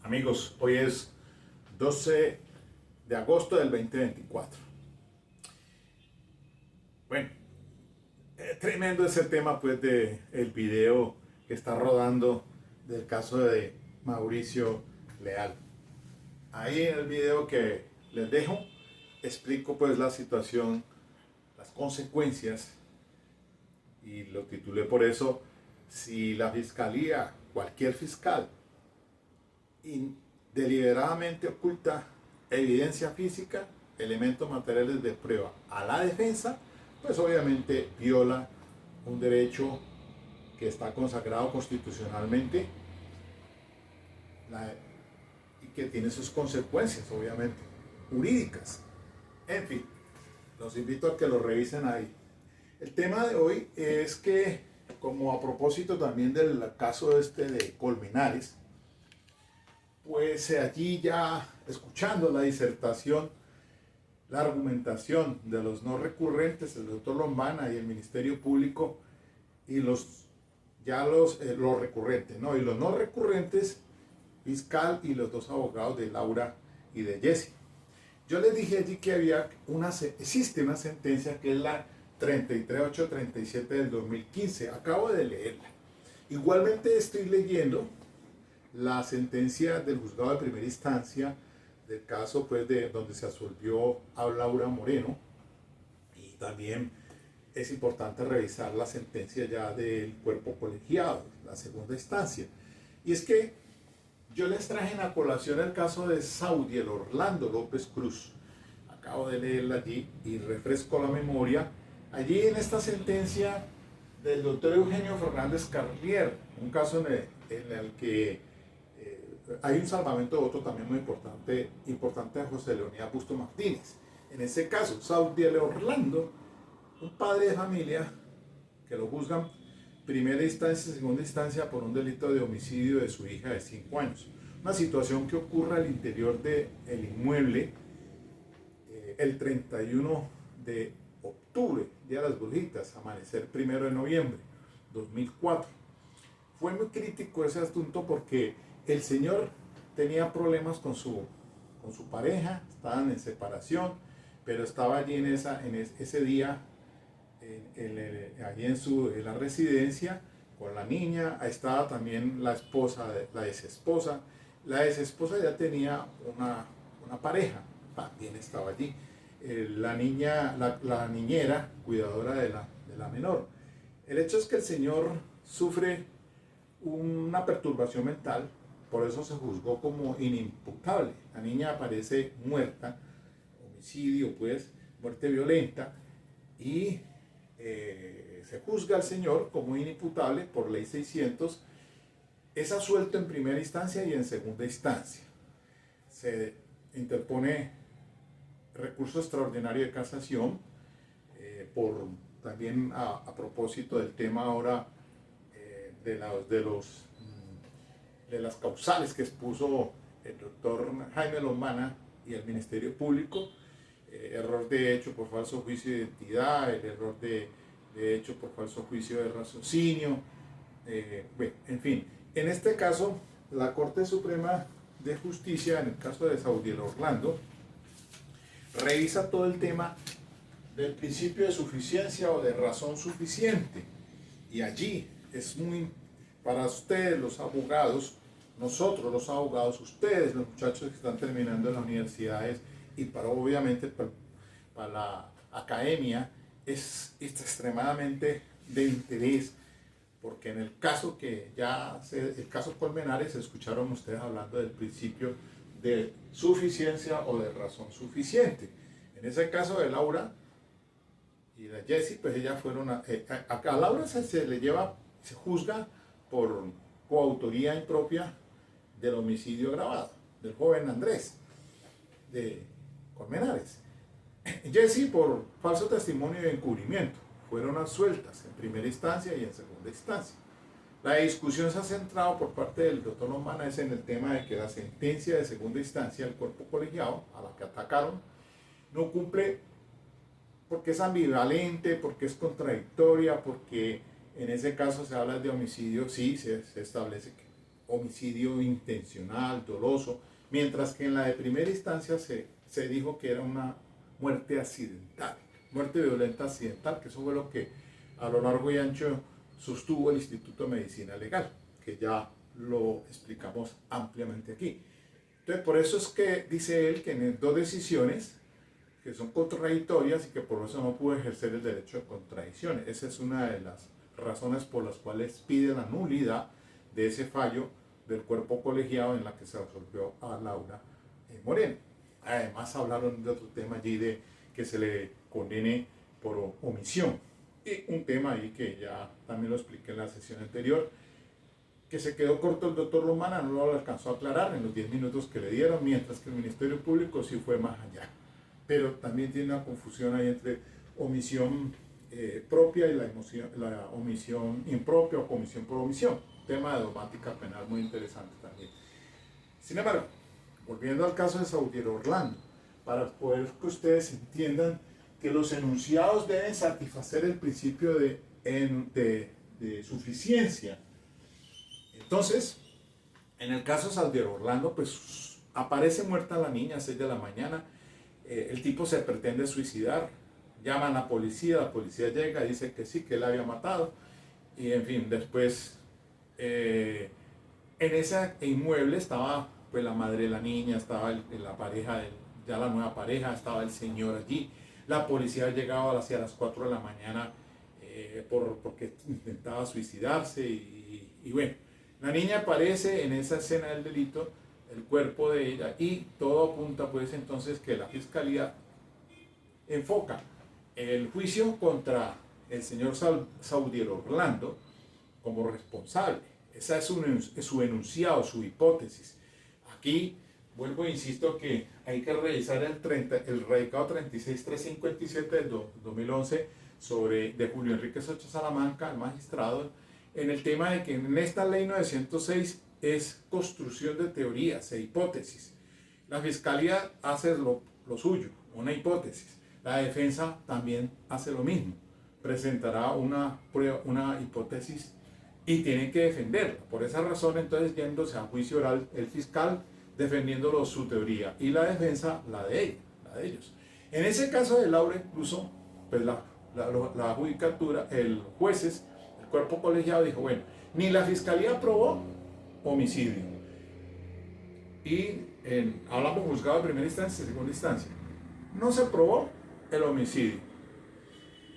Amigos, hoy es 12 de agosto del 2024. Bueno, tremendo ese tema pues de el video que está rodando del caso de Mauricio Leal. Ahí en el video que les dejo explico pues la situación, las consecuencias y lo titulé por eso: si la fiscalía, cualquier fiscal, deliberadamente oculta evidencia física, elementos materiales de prueba a la defensa, pues obviamente viola un derecho que está consagrado constitucionalmente y que tiene sus consecuencias, obviamente, jurídicas. En fin, los invito a que lo revisen ahí. El tema de hoy es que, como a propósito también del caso de Colmenares, pues allí ya escuchando la disertación, la argumentación de los no recurrentes, el doctor Lombana y el Ministerio Público, y los recurrentes, ¿no? Y los no recurrentes, fiscal y los dos abogados de Laura y de Jesse. Yo les dije allí que existe una sentencia que es la 33837 del 2015. Acabo de leerla. Igualmente estoy leyendo la sentencia del juzgado de primera instancia del caso pues de donde se absolvió a Laura Moreno, y también es importante revisar la sentencia ya del cuerpo colegiado, la segunda instancia. Y es que yo les traje en la colación el caso de Saudiel Orlando López Cruz. Acabo de leerla allí y refresco la memoria. Allí en esta sentencia del doctor Eugenio Fernández Carrier, un caso en el que hay un salvamento de voto también muy importante de José Leonidas Busto Martínez. En ese caso, Saudiel Orlando, un padre de familia que lo juzgan primera instancia y segunda instancia por un delito de homicidio de su hija de 5 años. Una situación que ocurre al interior del inmueble el 31 de octubre, Día de las Brujitas, amanecer 1 de noviembre 2004. Fue muy crítico ese asunto porque el señor tenía problemas con su pareja, estaban en separación, pero estaba allí ese día allí en la residencia con la niña. Ahí estaba también la esposa, la exesposa. La exesposa ya tenía una pareja, también estaba allí. La niñera, cuidadora de la menor. El hecho es que el señor sufre una perturbación mental, por eso se juzgó como inimputable. La niña aparece muerta, homicidio pues, muerte violenta, y se juzga al señor como inimputable por ley 600. Es absuelto en primera instancia y en segunda instancia. Se interpone recurso extraordinario de casación también a propósito del tema ahora de las causales que expuso el doctor Jaime Lombana y el Ministerio Público: error de hecho por falso juicio de identidad, el error de hecho por falso juicio de raciocinio, bueno, en fin. En este caso, la Corte Suprema de Justicia, en el caso de Saudiel Orlando, revisa todo el tema del principio de suficiencia o de razón suficiente. Y allí es para ustedes los abogados, nosotros los abogados, ustedes los muchachos que están terminando en las universidades, y obviamente para la academia, es extremadamente de interés, porque en el caso el caso Colmenares, escucharon ustedes hablando del principio de suficiencia o de razón suficiente. En ese caso de Laura y de Jesse, pues ellas fueron a Laura se juzga por coautoría impropia del homicidio agravado del joven Andrés de Colmenares. Jesse por falso testimonio de encubrimiento. Fueron absueltas en primera instancia y en segunda instancia. La discusión se ha centrado por parte del doctor Lombana en el tema de que la sentencia de segunda instancia del cuerpo colegiado, a la que atacaron, no cumple porque es ambivalente, porque es contradictoria, porque en ese caso se habla de homicidio. Sí, se establece que homicidio intencional, doloso, mientras que en la de primera instancia se dijo que era una muerte accidental, muerte violenta accidental, que eso fue lo que a lo largo y ancho sostuvo el Instituto de Medicina Legal, que ya lo explicamos ampliamente aquí. Entonces, por eso es que dice él que en dos decisiones que son contradictorias y que por eso no pudo ejercer el derecho de contradicción. Esa es una de las razones por las cuales pide la nulidad de ese fallo del cuerpo colegiado en la que se resolvió a Laura Moreno. Además hablaron de otro tema allí de que se le condene por omisión. Y un tema ahí que ya también lo expliqué en la sesión anterior, que se quedó corto el doctor Lomana, no lo alcanzó a aclarar en los 10 minutos que le dieron, mientras que el Ministerio Público sí fue más allá. Pero también tiene una confusión ahí entre omisión propia y la omisión impropia o comisión por omisión. Tema de dogmática penal muy interesante también. Sin embargo, volviendo al caso de Saudiero Orlando, para poder que ustedes entiendan que los enunciados deben satisfacer el principio de suficiencia. Entonces, en el caso de Saudiero Orlando, pues aparece muerta la niña a 6 de la mañana, el tipo se pretende suicidar, llaman a la policía llega, dice que sí, que él la había matado, y en fin, después en ese inmueble estaba pues la madre de la niña, estaba la pareja, ya la nueva pareja, estaba el señor allí. La policía ha llegado hacia las 4 de la mañana porque intentaba suicidarse y bueno, la niña aparece en esa escena del delito, el cuerpo de ella, y todo apunta pues entonces que la fiscalía enfoca el juicio contra el señor Saudiero Orlando como responsable. Esa es su enunciado, su hipótesis. Aquí vuelvo e insisto que hay que revisar el radicado 36357 del 2011 de Julio Enrique Socha Salamanca, el magistrado, en el tema de que en esta ley 906 es construcción de teorías e hipótesis. La fiscalía hace lo suyo, una hipótesis. La defensa también hace lo mismo. Presentará una hipótesis y tienen que defenderla. Por esa razón, entonces, yéndose a juicio oral, el fiscal defendiéndolo su teoría y la defensa la de ellos. En ese caso de Laura, incluso, pues la judicatura, el jueces, el cuerpo colegiado dijo, bueno, ni la fiscalía aprobó homicidio. Y hablamos juzgado de primera instancia y segunda instancia. No se probó el homicidio.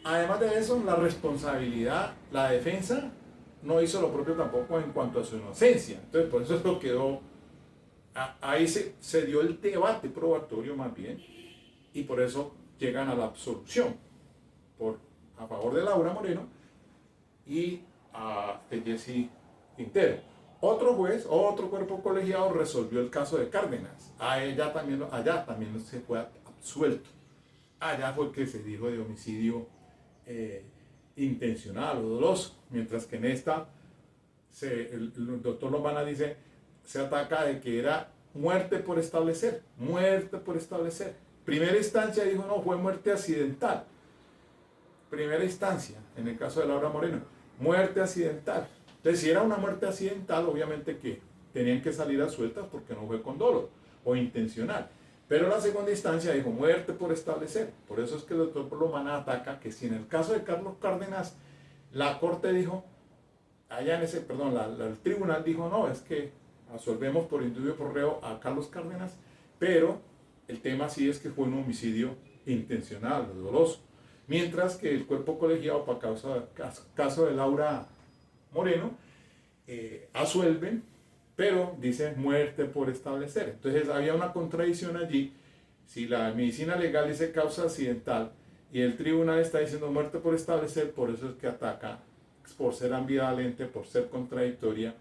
Además de eso, la responsabilidad, la defensa no hizo lo propio tampoco en cuanto a su inocencia. Entonces, por eso esto quedó, ahí se dio el debate probatorio más bien, y por eso llegan a la absolución a favor de Laura Moreno y de Jesse Quintero. Otro juez, otro cuerpo colegiado resolvió el caso de Cárdenas. Allá también se fue absuelto. Allá fue que se dijo de homicidio intencional o doloso, mientras que en esta el doctor Lomana dice se ataca de que era muerte por establecer. Primera instancia dijo no, fue muerte accidental. Primera instancia, en el caso de Laura Moreno, muerte accidental. Entonces, si era una muerte accidental, obviamente que tenían que salir a sueltas porque no fue con dolo o intencional. Pero la segunda instancia dijo muerte por establecer. Por eso es que el doctor Lomana ataca que si en el caso de Carlos Cárdenas, la corte dijo, el tribunal dijo, no, es que absolvemos por indubio por reo a Carlos Cárdenas, pero el tema sí es que fue un homicidio intencional, doloso. Mientras que el cuerpo colegiado, para caso de Laura Moreno, asuelven, pero dice muerte por establecer. Entonces había una contradicción allí. Si la medicina legal dice causa accidental y el tribunal está diciendo muerte por establecer, por eso es que ataca por ser ambivalente, por ser contradictoria,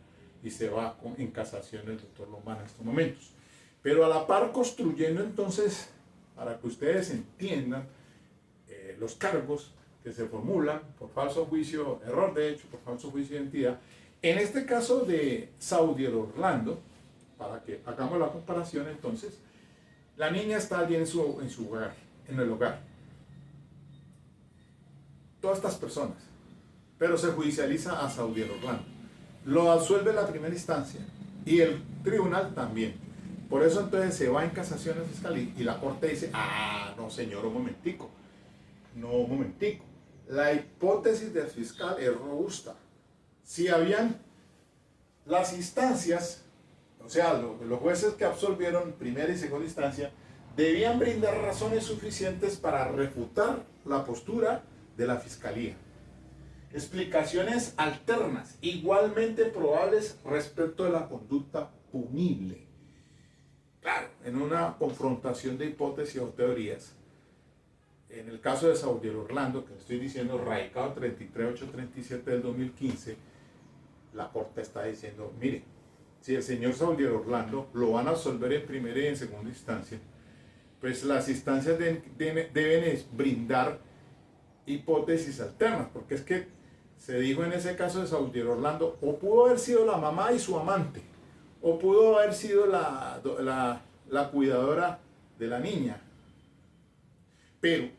y se va en casación el doctor Lomana en estos momentos. Pero a la par construyendo entonces, para que ustedes entiendan, los cargos que se formulan por falso juicio, error de hecho, por falso juicio de identidad. En este caso de Saudiero Orlando, para que hagamos la comparación entonces, la niña está allí en su hogar, en el hogar. Todas estas personas, pero se judicializa a Saudiero Orlando. Lo absuelve la primera instancia, y el tribunal también. Por eso entonces se va en casación al fiscal y la corte dice, ah, no señor, un momentico, no, un momentico. La hipótesis del fiscal es robusta. Si habían las instancias, o sea, los jueces que absolvieron primera y segunda instancia, debían brindar razones suficientes para refutar la postura de la fiscalía. Explicaciones alternas, igualmente probables respecto de la conducta punible. Claro, en una confrontación de hipótesis o teorías, en el caso de Saudiel Orlando, que estoy diciendo, radicado 33837 del 2015, la Corte está diciendo, mire, si el señor Saudiel Orlando lo van a absolver en primera y en segunda instancia, pues las instancias deben brindar hipótesis alternas, porque es que se dijo en ese caso de Saudiel Orlando, o pudo haber sido la mamá y su amante, o pudo haber sido la cuidadora de la niña. Pero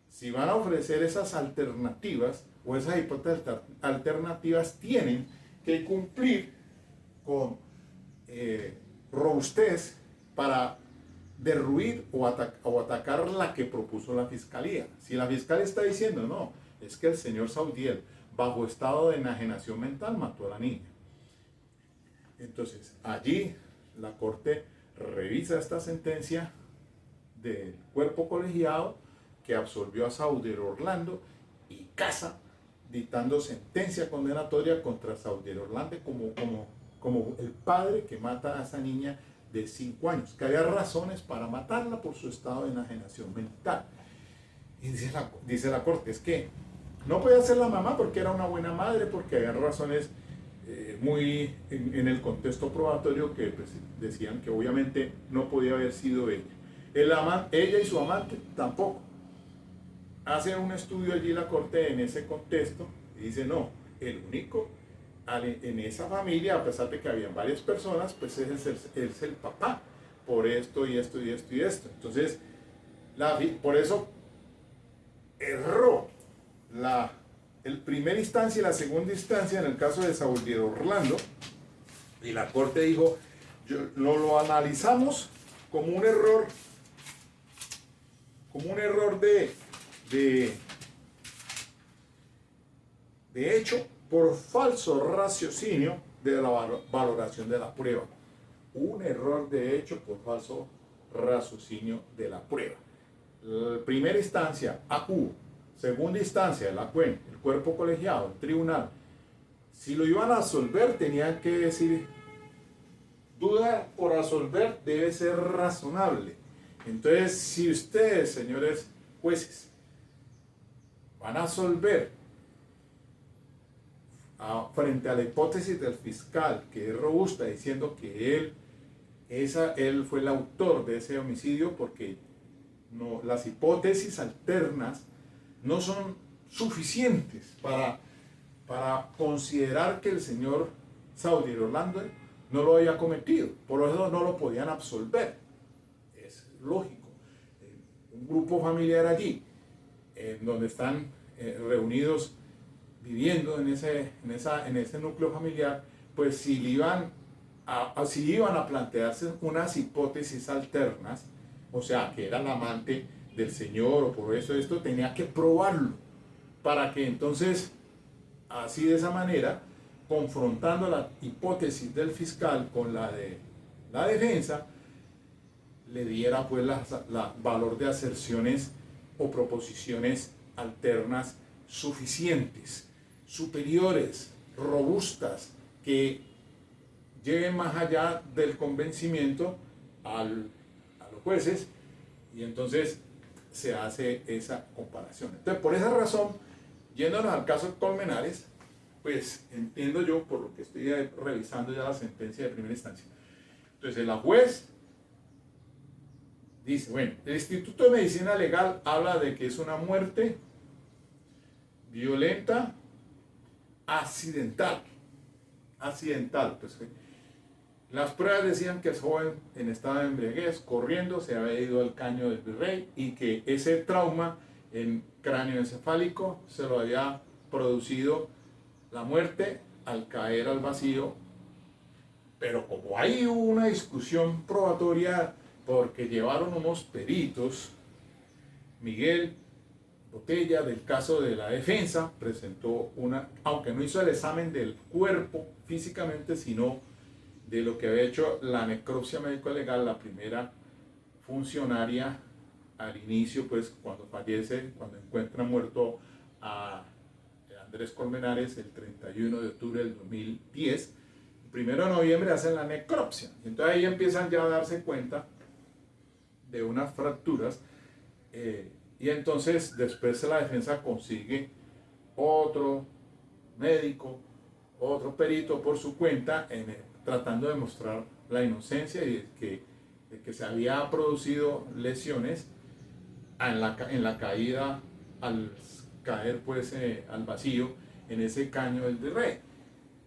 si van a ofrecer esas alternativas, o esas hipótesis alternativas tienen que cumplir con robustez para derruir o atacar la que propuso la fiscalía. Si la fiscalía está diciendo, no, es que el señor Saudiel, bajo estado de enajenación mental, mató a la niña. Entonces, allí la Corte revisa esta sentencia del cuerpo colegiado que absolvió a Saudiel Orlando y casa, dictando sentencia condenatoria contra Saudiel Orlando como el padre que mata a esa niña de 5 años, que había razones para matarla por su estado de enajenación mental. Y dice la Corte, es que no podía ser la mamá porque era una buena madre, porque había razones muy en el contexto probatorio que pues, decían que obviamente no podía haber sido ella. Ella y su amante tampoco. Hace un estudio allí la Corte en ese contexto y dice, no, el único en esa familia, a pesar de que habían varias personas, pues es el papá, por esto y esto y esto y esto. Entonces, por eso erró el primera instancia y la segunda instancia en el caso de Saudiel Orlando, y la Corte dijo, lo analizamos como un error de hecho por falso raciocinio de la valoración de la prueba. Un error de hecho por falso raciocinio de la prueba. Primera instancia, ACU. Segunda instancia, la CUEN, el cuerpo colegiado, el tribunal. Si lo iban a absolver, tenían que decir, duda por absolver debe ser razonable. Entonces, si ustedes, señores jueces, van a absolver frente a la hipótesis del fiscal, que es robusta, diciendo que él fue el autor de ese homicidio, porque no, las hipótesis alternas no son suficientes para considerar que el señor Saudiel Orlando no lo había cometido, por eso no lo podían absolver. Es lógico. Un grupo familiar allí, donde están reunidos viviendo en ese núcleo familiar, pues si iban a plantearse unas hipótesis alternas, o sea, que era el amante del señor o por esto, tenía que probarlo, para que entonces, así de esa manera, confrontando la hipótesis del fiscal con la de la defensa, le diera pues la valor de aserciones o proposiciones alternas suficientes, superiores, robustas, que lleguen más allá del convencimiento a los jueces, y entonces se hace esa comparación. Entonces, por esa razón, yéndonos al caso de Colmenares, pues entiendo yo, por lo que estoy revisando ya la sentencia de primera instancia. Entonces, la juez dice, bueno, el Instituto de Medicina Legal habla de que es una muerte violenta, accidental, pues las pruebas decían que el joven en estado de embriaguez, corriendo, se había ido al caño del Virrey y que ese trauma en cráneo encefálico se lo había producido la muerte al caer al vacío Pero como hay una discusión probatoria porque llevaron unos peritos, Miguel Botella, del caso de la defensa, presentó una, aunque no hizo el examen del cuerpo físicamente, sino de lo que había hecho la necropsia médico-legal, la primera funcionaria al inicio, pues cuando fallece, cuando encuentra muerto a Andrés Colmenares el 31 de octubre del 2010, el 1 de noviembre hacen la necropsia. Y entonces ahí empiezan ya a darse cuenta de unas fracturas. Y entonces después la defensa consigue otro médico, otro perito por su cuenta, tratando de mostrar la inocencia y de que se había producido lesiones en la caída, al caer pues al vacío en ese caño del Virrey.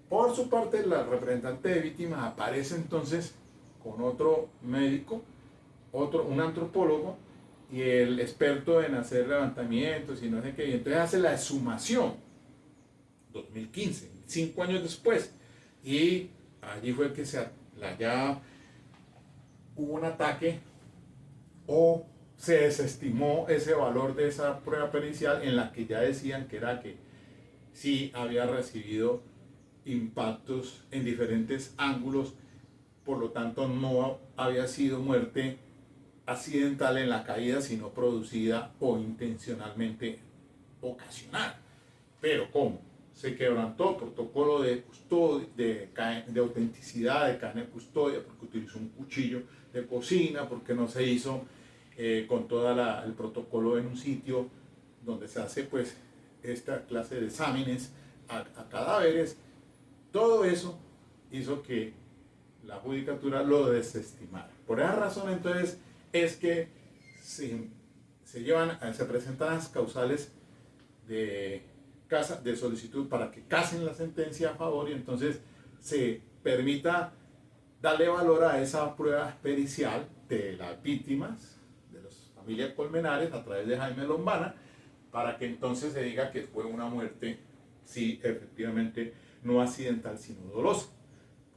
Por su parte, la representante de víctimas aparece entonces con otro médico, un antropólogo, y el experto en hacer levantamientos y no sé qué, y entonces hace la exhumación, 2015, 5 años después, y allí fue que ya hubo un ataque o se desestimó ese valor de esa prueba pericial en la que ya decían que era que sí había recibido impactos en diferentes ángulos, por lo tanto no había sido muerte accidental en la caída, sino producida o intencionalmente ocasional. Pero ¿cómo? Se quebrantó protocolo de custodia, de autenticidad de cadena de custodia, porque utilizó un cuchillo de cocina, porque no se hizo con todo el protocolo en un sitio donde se hace pues esta clase de exámenes a cadáveres. Todo eso hizo que la judicatura lo desestimara. Por esa razón entonces es que se presentan las causales de solicitud para que casen la sentencia a favor, y entonces se permita darle valor a esa prueba pericial de las víctimas, de las familias Colmenares, a través de Jaime Lombana, para que entonces se diga que fue una muerte, sí, efectivamente, no accidental, sino dolosa.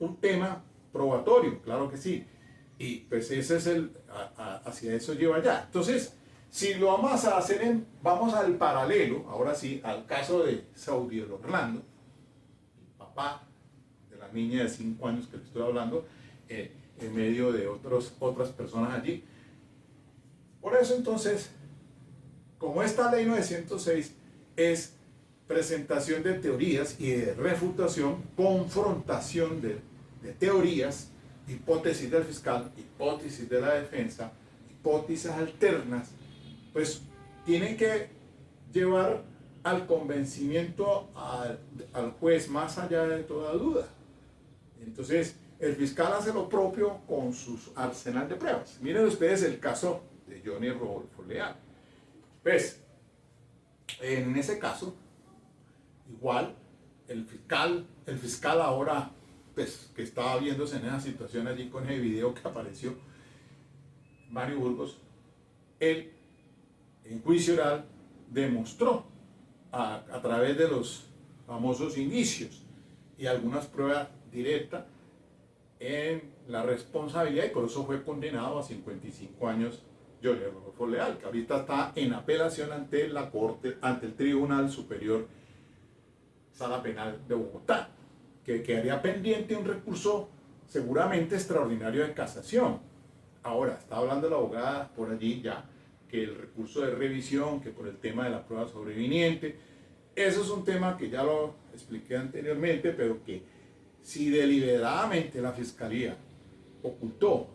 Un tema probatorio, claro que sí. Y pues ese es hacia eso lleva ya. Entonces, si lo vamos a hacer vamos al paralelo, ahora sí, al caso de Saudiel Orlando, el papá de la niña de 5 años que le estoy hablando, en medio de otras personas allí. Por eso entonces, como esta ley 906 es presentación de teorías y de refutación, confrontación de teorías, hipótesis del fiscal, hipótesis de la defensa, hipótesis alternas, pues tienen que llevar al convencimiento al juez más allá de toda duda. Entonces, el fiscal hace lo propio con su arsenal de pruebas. Miren ustedes el caso de Johnny Rodolfo Leal. Pues, en ese caso, igual, el fiscal ahora, pues, que estaba viéndose en esa situación allí con el video que apareció, Mario Burgos, él, en juicio oral, demostró a través de los famosos indicios y algunas pruebas directas en la responsabilidad, y por eso fue condenado a 55 años Johnny Rodolfo Leal, que ahorita está en apelación ante la Corte, ante el Tribunal Superior Sala Penal de Bogotá, que quedaría pendiente un recurso seguramente extraordinario de casación. Ahora, está hablando la abogada por allí ya, que el recurso de revisión, que por el tema de la prueba sobreviniente, eso es un tema que ya lo expliqué anteriormente, pero que si deliberadamente la Fiscalía ocultó,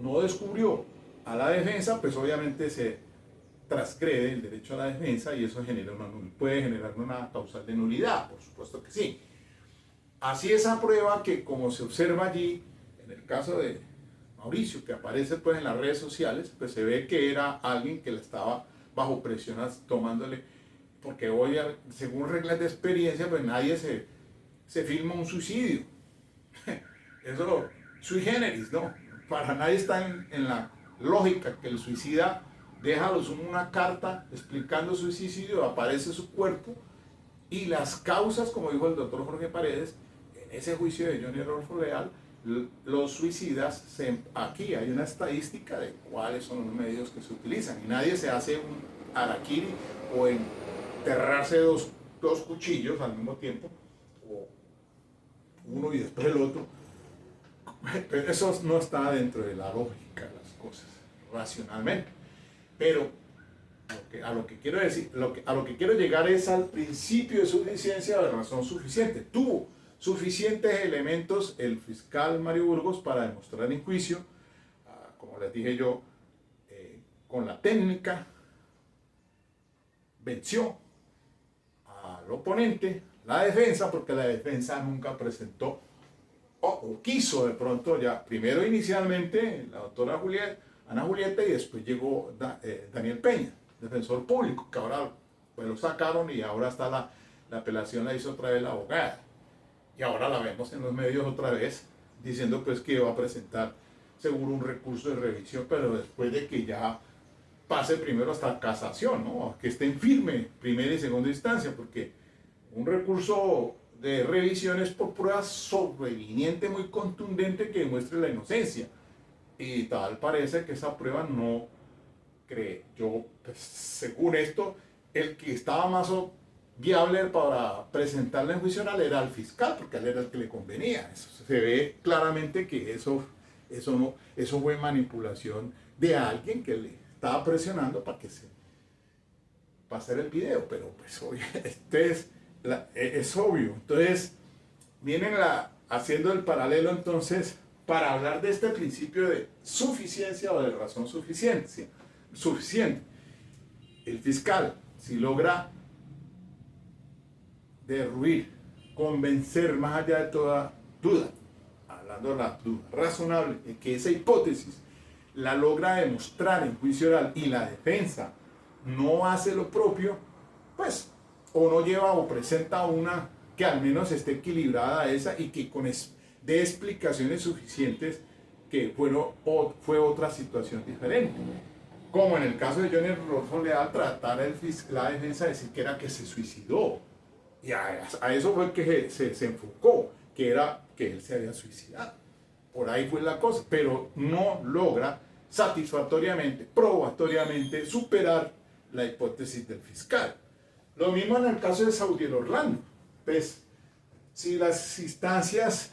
no descubrió a la defensa, pues obviamente se transgrede el derecho a la defensa, y eso puede generar una causal de nulidad, por supuesto que sí. Así esa prueba que, como se observa allí, en el caso de Mauricio, que aparece pues en las redes sociales, pues se ve que era alguien que le estaba bajo presión tomándole, porque hoy, según reglas de experiencia, pues nadie se filma un suicidio. Eso sui generis, ¿no? Para nadie está en la lógica que el suicida deja una carta explicando su suicidio, aparece su cuerpo, y las causas, como dijo el doctor Jorge Paredes, en ese juicio de Johnny Rodolfo Leal, los suicidas, aquí hay una estadística de cuáles son los medios que se utilizan y nadie se hace un harakiri o enterrarse dos cuchillos al mismo tiempo, o uno y después el otro. Pero eso no está dentro de la lógica de las cosas, racionalmente. Pero a lo que quiero decir, a lo que quiero llegar es al principio de suficiencia o de razón suficiente. Tuvo suficientes elementos el fiscal Mario Burgos para demostrar en juicio, como les dije yo, con la técnica, venció al oponente, la defensa, porque la defensa nunca presentó o quiso de pronto ya, primero inicialmente la doctora Ana Julieta y después llegó Daniel Peña, defensor público, que ahora pues lo sacaron y ahora está la apelación, la hizo otra vez la abogada. Y ahora la vemos en los medios otra vez diciendo pues que va a presentar seguro un recurso de revisión, pero después de que ya pase primero hasta casación, ¿no? Que esté en firme primera y segunda instancia, porque un recurso de revisión es por prueba sobreviniente muy contundente que demuestre la inocencia. Y tal parece que esa prueba no cree. Yo, pues, según esto, el que estaba más viable para presentarla en juicio oral era el fiscal, porque él era el que le convenía. Eso, se ve claramente que eso fue manipulación de alguien que le estaba presionando para hacer el video, pero pues es obvio. Entonces, vienen haciendo el paralelo entonces para hablar de este principio de suficiencia o de razón suficiente. El fiscal, si logra derruir, convencer más allá de toda duda, hablando de la duda razonable, de que esa hipótesis la logra demostrar en juicio oral y la defensa no hace lo propio, pues o no lleva o presenta una que al menos esté equilibrada a esa y que dé explicaciones suficientes que fue otra situación diferente. Como en el caso de Johnny Rodolfo Leal, tratar la defensa de decir que era que se suicidó. Y a eso fue que se enfocó, que era que él se había suicidado. Por ahí fue la cosa, pero no logra satisfactoriamente, probatoriamente, superar la hipótesis del fiscal. Lo mismo en el caso de Saudiel Orlando. Pues, si las instancias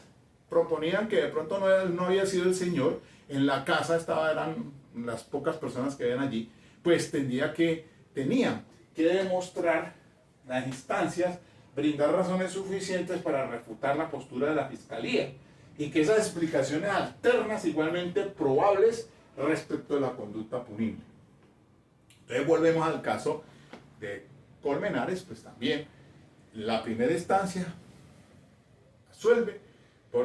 proponían que de pronto no había sido el señor, en la casa eran las pocas personas que habían allí, pues tenían que demostrar las instancias, brindar razones suficientes para refutar la postura de la fiscalía y que esas explicaciones alternas igualmente probables respecto de la conducta punible. Entonces volvemos al caso de Colmenares, pues también la primera instancia absuelve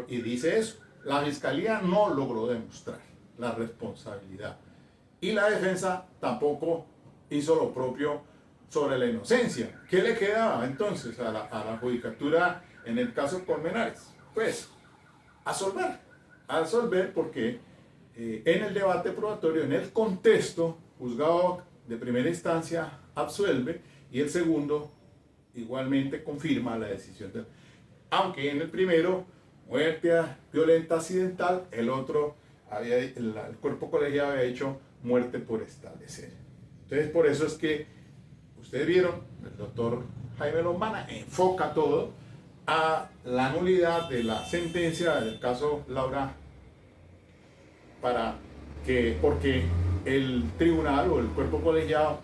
y dice eso, la fiscalía no logró demostrar la responsabilidad y la defensa tampoco hizo lo propio sobre la inocencia. ¿Qué le quedaba entonces a la judicatura en el caso Colmenares? Pues absolver porque en el debate probatorio, en el contexto, juzgado de primera instancia absuelve y el segundo igualmente confirma la decisión aunque en el primero muerte violenta accidental, el otro el cuerpo colegiado había dicho muerte por establecer. Entonces por eso es que ustedes vieron, el doctor Jaime Lombana enfoca todo a la nulidad de la sentencia del caso Laura porque el tribunal o el cuerpo colegiado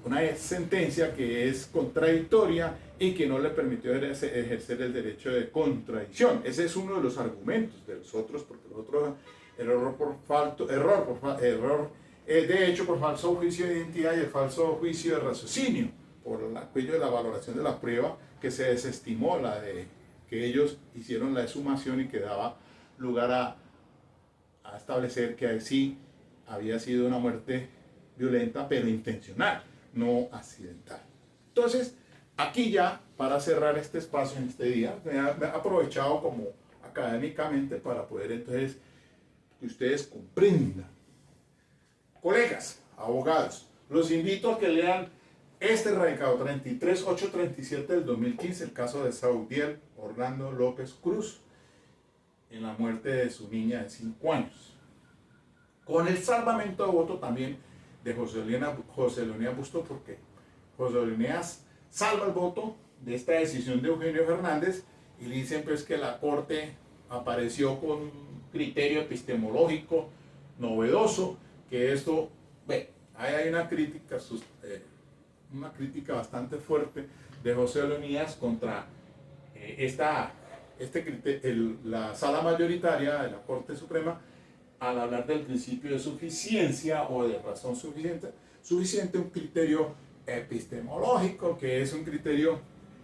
una sentencia que es contradictoria y que no le permitió ejercer el derecho de contradicción. Ese es uno de los argumentos de los otros, porque los otros de hecho por falso juicio de identidad y el falso juicio de raciocinio, por aquello de la valoración de la prueba que se desestimó, que ellos hicieron la exhumación y que daba lugar a establecer que sí había sido una muerte violenta pero intencional, no accidental. Entonces, aquí ya, para cerrar este espacio en este día, me he aprovechado como académicamente para poder entonces que ustedes comprendan. Colegas, abogados, los invito a que lean este radicado 33837 del 2015, el caso de Saudiel Orlando López Cruz. en la muerte de su niña de 5 años. Con el salvamento de voto también de José Leonidas Bustos, porque José Leonidas salva el voto de esta decisión de Eugenio Fernández y dicen pues que la Corte apareció con un criterio epistemológico novedoso, que esto, bueno, ahí hay una crítica bastante fuerte de José Leonidas contra la sala mayoritaria de la Corte Suprema al hablar del principio de suficiencia o de razón suficiente, un criterio epistemológico, que es un criterio,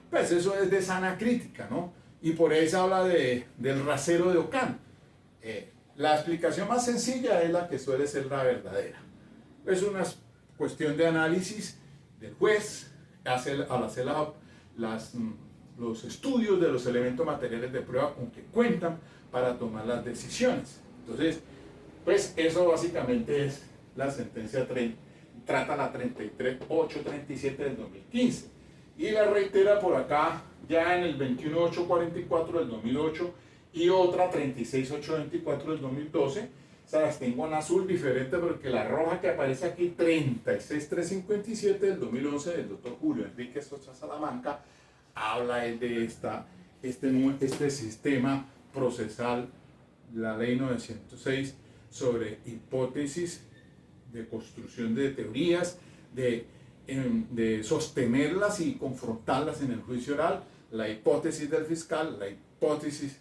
pues eso es de sana crítica, ¿no? Y por ahí se habla del rasero de Ocán. La explicación más sencilla es la que suele ser la verdadera. Es una cuestión de análisis del juez al hacer los estudios de los elementos materiales de prueba con que cuentan para tomar las decisiones. Entonces, pues eso básicamente es la sentencia trata la 33837 del 2015 y la reitera por acá ya en el 21844 del 2008 y otra 36824 del 2012. O sea, las tengo en azul diferente porque la roja que aparece aquí, 36357 del 2011 del doctor Julio Enrique Socha Salamanca, habla de este sistema procesal, la ley 906, sobre hipótesis de construcción de teorías, de sostenerlas y confrontarlas en el juicio oral, la hipótesis del fiscal, la hipótesis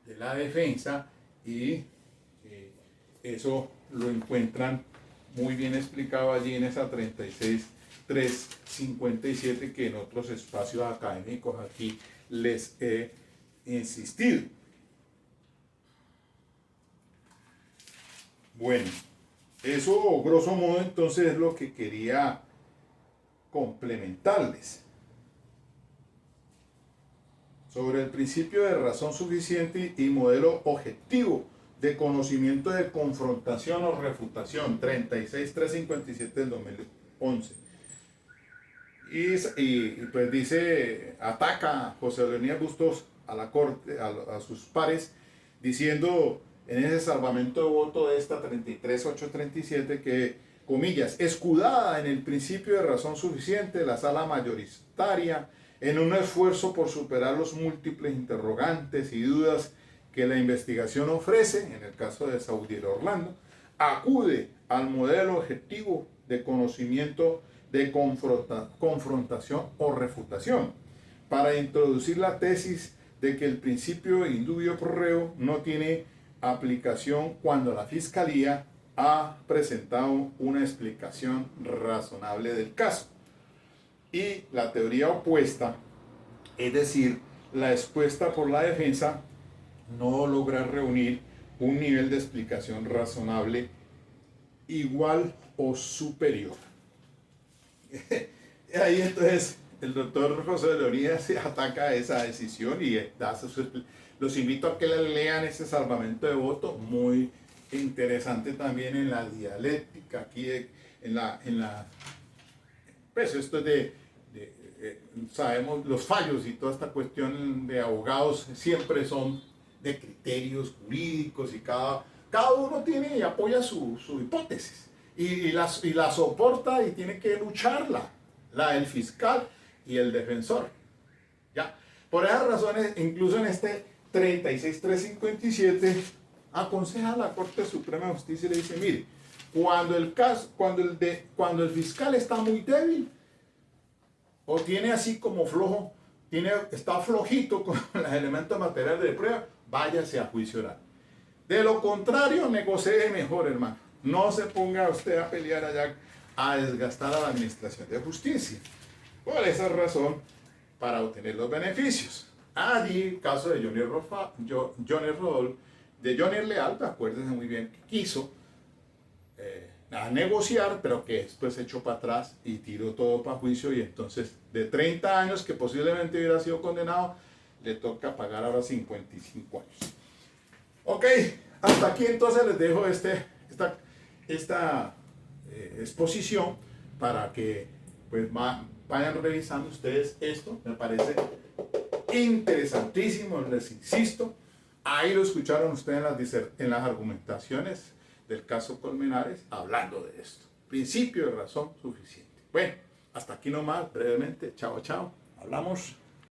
de la defensa, y eso lo encuentran muy bien explicado allí en esa 36357 que en otros espacios académicos aquí les he insistido. Bueno, eso grosso modo entonces es lo que quería complementarles sobre el principio de razón suficiente y modelo objetivo de conocimiento de confrontación o refutación, 36357 del 2011. Y pues dice, ataca a José Leonidas Bustos a la Corte, a sus pares, diciendo en ese salvamento de voto de esta 33837 que, comillas, escudada en el principio de razón suficiente, la sala mayoritaria, en un esfuerzo por superar los múltiples interrogantes y dudas que la investigación ofrece, en el caso de Saudiel Orlando, acude al modelo objetivo de conocimiento de confrontación o refutación para introducir la tesis de que el principio de indubio pro reo no tiene aplicación cuando la Fiscalía ha presentado una explicación razonable del caso. Y la teoría opuesta, es decir, la expuesta por la defensa, no logra reunir un nivel de explicación razonable igual o superior. Ahí entonces el doctor José Leonidas se ataca a esa decisión y los invito a que lean ese salvamento de voto, muy interesante también en la dialéctica, aquí pues esto es sabemos los fallos y toda esta cuestión de abogados siempre son de criterios jurídicos y cada uno tiene y apoya su hipótesis y la soporta y tiene que lucharla, el fiscal y el defensor. ¿Ya? Por esas razones, incluso en este 36357 aconseja a la Corte Suprema de Justicia y le dice, mire, cuando el fiscal está muy débil o tiene así como flojo, está flojito con los elementos materiales de prueba, váyase a juicio oral. De lo contrario, negocie mejor, hermano. No se ponga usted a pelear allá, a desgastar a la administración de justicia. Por esa razón, para obtener los beneficios. Allí, caso de Johnny Leal, acuérdense muy bien, que quiso a negociar, pero que después se echó para atrás y tiró todo para juicio, y entonces de 30 años que posiblemente hubiera sido condenado, le toca pagar ahora 55 años. Ok, hasta aquí entonces les dejo esta exposición para que pues vayan revisando ustedes esto. Me parece interesantísimo, les insisto, Ahí lo escucharon ustedes en las argumentaciones del caso Colmenares hablando de esto. Principio de razón suficiente. Bueno, hasta aquí nomás, brevemente. Chao, chao. Hablamos.